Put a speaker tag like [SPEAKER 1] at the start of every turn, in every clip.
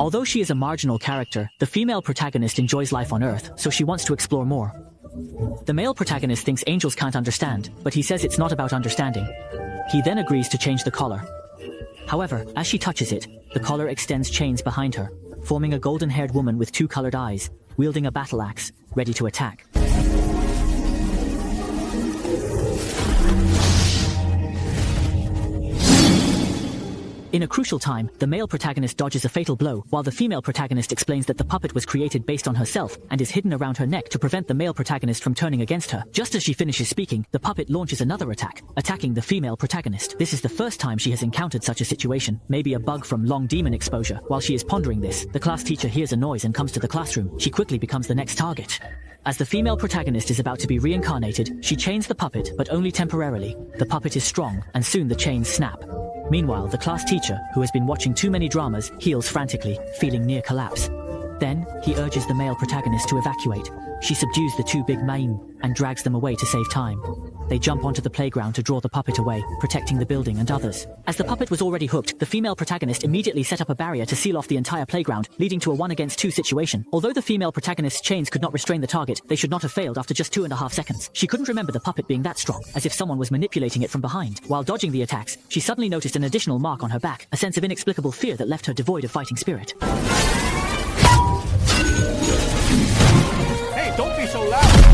[SPEAKER 1] Although she is a marginal character, the female protagonist enjoys life on Earth, so she wants to explore more. The male protagonist thinks angels can't understand, but he says it's not about understanding. He then agrees to change the collar. However, as she touches it, the collar extends chains behind her, forming a golden-haired woman with two colored eyes, wielding a battle axe, ready to attack. In a crucial time, the male protagonist dodges a fatal blow, while the female protagonist explains that the puppet was created based on herself and is hidden around her neck to prevent the male protagonist from turning against her. Just as she finishes speaking, the puppet launches another attack, attacking the female protagonist. This is the first time she has encountered such a situation, maybe a bug from long demon exposure. While she is pondering this, the class teacher hears a noise and comes to the classroom. She quickly becomes the next target. As the female protagonist is about to be reincarnated, she chains the puppet, but only temporarily. The puppet is strong, and soon the chains snap. Meanwhile, the class teacher, who has been watching too many dramas, heals frantically, feeling near collapse. Then, he urges the male protagonist to evacuate. She subdues the two big maim and drags them away to save time. They jump onto the playground to draw the puppet away, protecting the building and others. As the puppet was already hooked, the female protagonist immediately set up a barrier to seal off the entire playground, leading to a 1-against-2 situation. Although the female protagonist's chains could not restrain the target, they should not have failed after just 2.5 seconds. She couldn't remember the puppet being that strong, as if someone was manipulating it from behind. While dodging the attacks, she suddenly noticed an additional mark on her back, a sense of inexplicable fear that left her devoid of fighting spirit.
[SPEAKER 2] Hey, don't be so loud!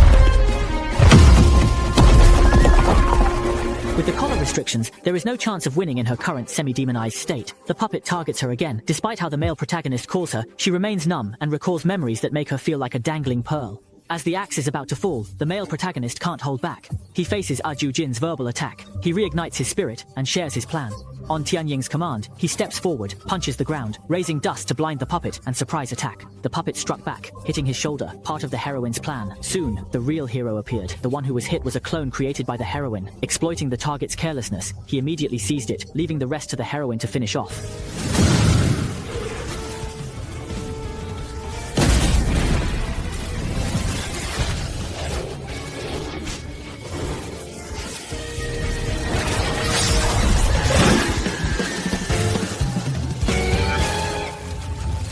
[SPEAKER 1] With the collar restrictions, there is no chance of winning in her current semi-demonized state. The puppet targets her again. Despite how the male protagonist calls her, she remains numb and recalls memories that make her feel like a dangling pearl. As the axe is about to fall, the male protagonist can't hold back. He faces Aju Jin's verbal attack. He reignites his spirit and shares his plan. On Tianying's command, he steps forward, punches the ground, raising dust to blind the puppet, and surprise attack. The puppet struck back, hitting his shoulder, part of the heroine's plan. Soon, the real hero appeared. The one who was hit was a clone created by the heroine. Exploiting the target's carelessness, he immediately seized it, leaving the rest to the heroine to finish off.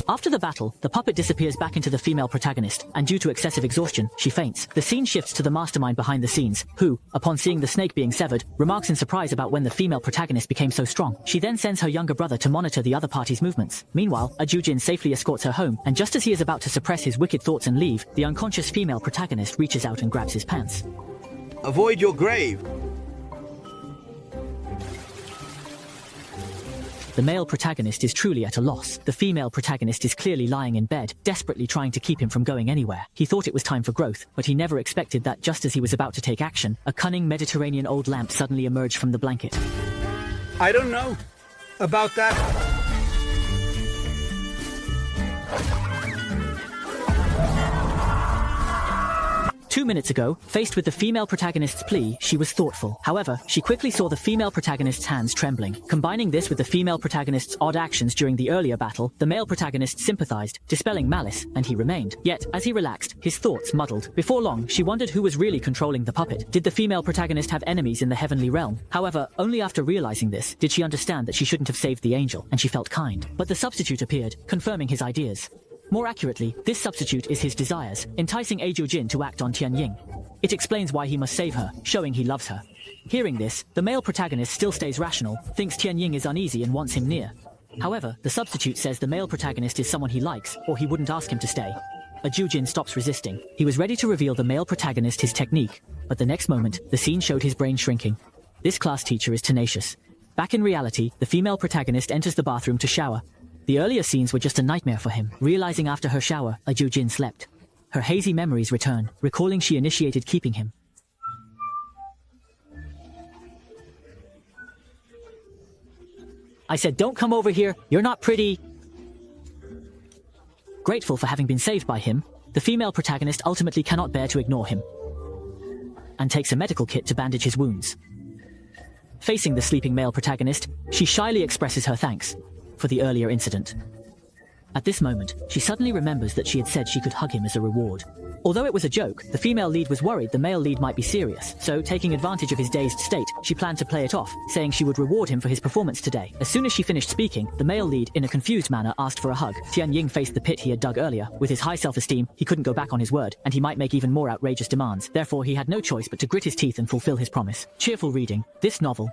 [SPEAKER 1] After the battle, the puppet disappears back into the female protagonist, and due to excessive exhaustion, she faints. The scene shifts to the mastermind behind the scenes, who, upon seeing the snake being severed, remarks in surprise about when the female protagonist became so strong. She then sends her younger brother to monitor the other party's movements. Meanwhile, Ajujin safely escorts her home, and just as he is about to suppress his wicked thoughts and leave, the unconscious female protagonist reaches out and grabs his pants.
[SPEAKER 2] Avoid your grave!
[SPEAKER 1] The male protagonist is truly at a loss. The female protagonist is clearly lying in bed, desperately trying to keep him from going anywhere. He thought it was time for growth, but he never expected that just as he was about to take action, a cunning Mediterranean old lamp suddenly emerged from the blanket.
[SPEAKER 2] I don't know about that.
[SPEAKER 1] 2 minutes ago, faced with the female protagonist's plea, she was thoughtful. However, she quickly saw the female protagonist's hands trembling. Combining this with the female protagonist's odd actions during the earlier battle, the male protagonist sympathized, dispelling malice, and he remained. Yet, as he relaxed, his thoughts muddled. Before long, she wondered who was really controlling the puppet. Did the female protagonist have enemies in the heavenly realm? However, only after realizing this, did she understand that she shouldn't have saved the angel, and she felt kind. But the substitute appeared, confirming his ideas. More accurately, this substitute is his desires, enticing Aju Jin to act on Tianying. It explains why he must save her, showing he loves her. Hearing this, the male protagonist still stays rational, thinks Tianying is uneasy and wants him near. However, the substitute says the male protagonist is someone he likes, or he wouldn't ask him to stay. Aju Jin stops resisting. He was ready to reveal the male protagonist his technique, but the next moment, the scene showed his brain shrinking. This class teacher is tenacious. Back in reality, the female protagonist enters the bathroom to shower. The earlier scenes were just a nightmare for him. Realizing after her shower, Aju Jin slept. Her hazy memories return, recalling she initiated keeping him. I said, don't come over here, you're not pretty. Grateful for having been saved by him, the female protagonist ultimately cannot bear to ignore him, and takes a medical kit to bandage his wounds. Facing the sleeping male protagonist, she shyly expresses her thanks for the earlier incident. At this moment, she suddenly remembers that she had said she could hug him as a reward. Although it was a joke, the female lead was worried the male lead might be serious, so taking advantage of his dazed state, she planned to play it off, saying she would reward him for his performance today. As soon as she finished speaking, the male lead, in a confused manner, asked for a hug. Tian Ying faced the pit he had dug earlier. With his high self-esteem, he couldn't go back on his word, and he might make even more outrageous demands. Therefore, he had no choice but to grit his teeth and fulfill his promise. Cheerful reading. This novel